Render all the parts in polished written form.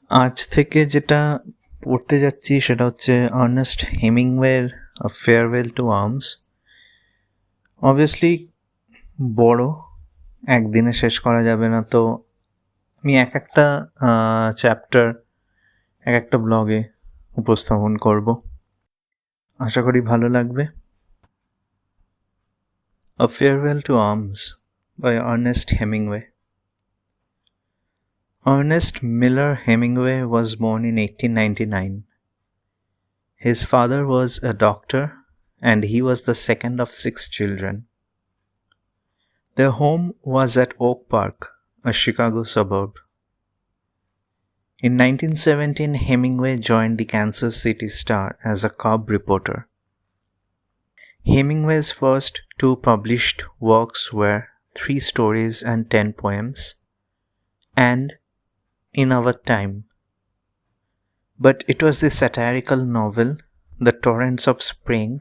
আজ থেকে যেটা পড়তে যাচ্ছি সেটা হচ্ছে আর্নেস্ট হেমিংওয়ের a farewell to arms. Obviously বড়, একদিনে শেষ করা যাবে না, তো আমি এক একটা চ্যাপ্টার এক একটা ব্লগে উপস্থাপন করব, আশা করি ভালো লাগবে। A Farewell to Arms by Ernest Hemingway. Ernest Miller Hemingway was born in 1899. His father was a doctor and he was the second of 6 children. Their home was at Oak Park, a Chicago suburb. In 1917, Hemingway joined the Kansas City Star as a cub reporter. Hemingway's first 2 published works were 3 stories and 10 poems, and In Our Time. But it was the satirical novel, The Torrents of Spring,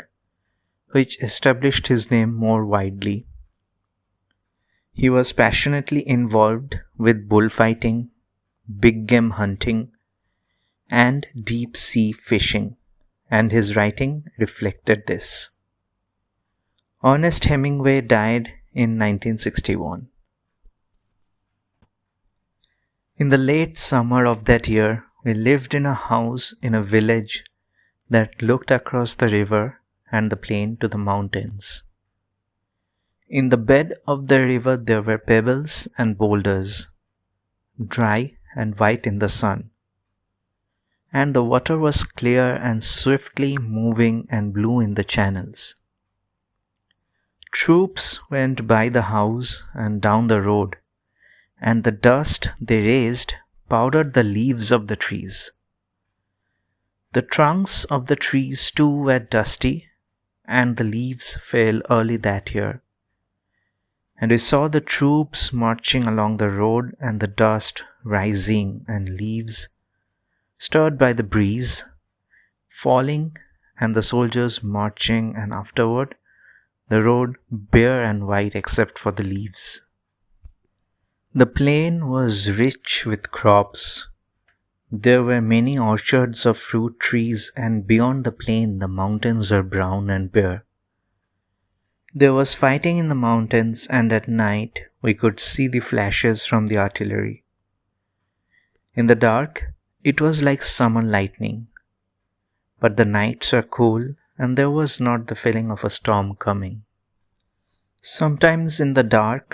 which established his name more widely. He was passionately involved with bullfighting, big game hunting, and deep sea fishing, and his writing reflected this. Ernest Hemingway died in 1961. In the late summer of that year, we lived in a house in a village that looked across the river and the plain to the mountains. In the bed of the river there were pebbles and boulders, dry and white in the sun, and the water was clear and swiftly moving and blue in the channels. Troops went by the house and down the road, and the dust they raised powdered the leaves of the trees. The trunks of the trees too were dusty, and the leaves fell early that year. And we saw the troops marching along the road, and the dust rising, and leaves, stirred by the breeze, falling, and the soldiers marching, and afterward the road bare and white except for the leaves. The plain was rich with crops. There were many orchards of fruit trees, and beyond the plain the mountains were brown and bare. There was fighting in the mountains, and at night we could see the flashes from the artillery. In the dark, it was like summer lightning. But the nights were cool, and there was not the feeling of a storm coming. Sometimes in the dark,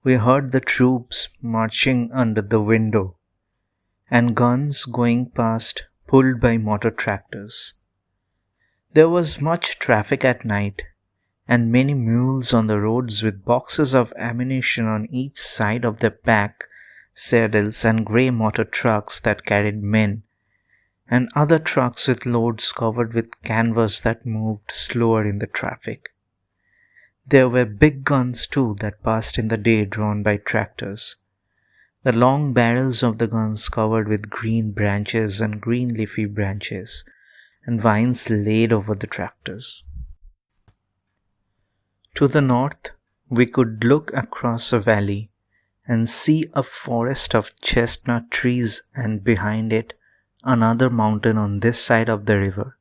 we heard the troops marching under the window, and guns going past pulled by motor tractors. There was much traffic at night, and many mules on the roads with boxes of ammunition on each side of their pack saddles, and grey motor trucks that carried men, and other trucks with loads covered with canvas that moved slower in the traffic. There were big guns too that passed in the day drawn by tractors. The long barrels of the guns covered with green branches and green leafy branches, and vines laid over the tractors. To the north, we could look across a valley and see a forest of chestnut trees, and behind it another mountain on this side of the river.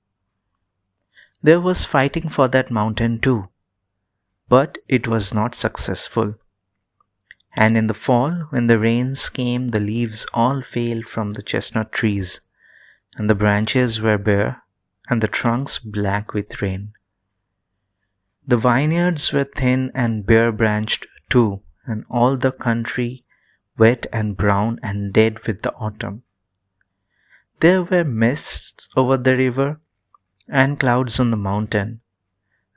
There was fighting for that mountain too, but it was not successful. And in the fall, when the rains came, the leaves all fell from the chestnut trees, and the branches were bare, and the trunks black with rain. The vineyards were thin and bare-branched too, and all the country wet and brown and dead with the autumn. There were mists over the river and clouds on the mountain,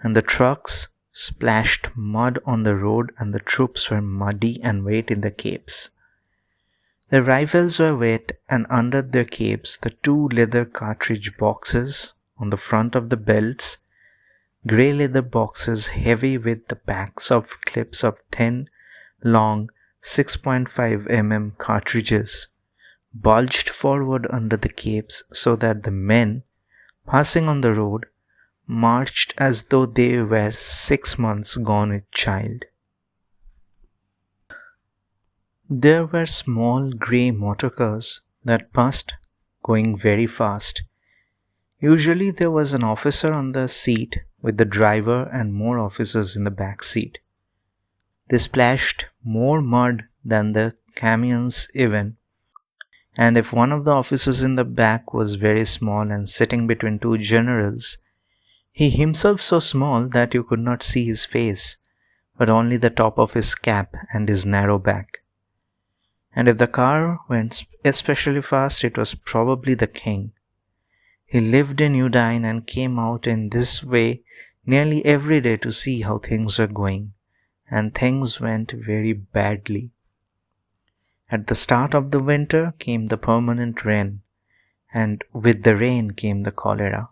and the trucks splashed mud on the road, and the troops were muddy and wet in the capes. Their rifles were wet, and under their capes the 2 leather cartridge boxes on the front of the belts, grey leather boxes heavy with the backs of clips of thin, long 6.5 mm cartridges, bulged forward under the capes so that the men passing on the road marched as though they were 6 months gone with child. There were small grey motor cars that passed, going very fast. Usually there was an officer on the seat with the driver and more officers in the back seat. They splashed more mud than the camions even, and if one of the officers in the back was very small and sitting between two generals, he himself so small that you could not see his face, but only the top of his cap and his narrow back. And if the car went especially fast, it was probably the king. He lived in Udine and came out in this way nearly every day to see how things were going, and things went very badly. At the start of the winter came the permanent rain, and with the rain came the cholera.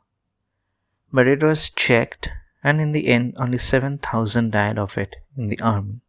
But it was checked, and in the end only 7,000 died of it in the army.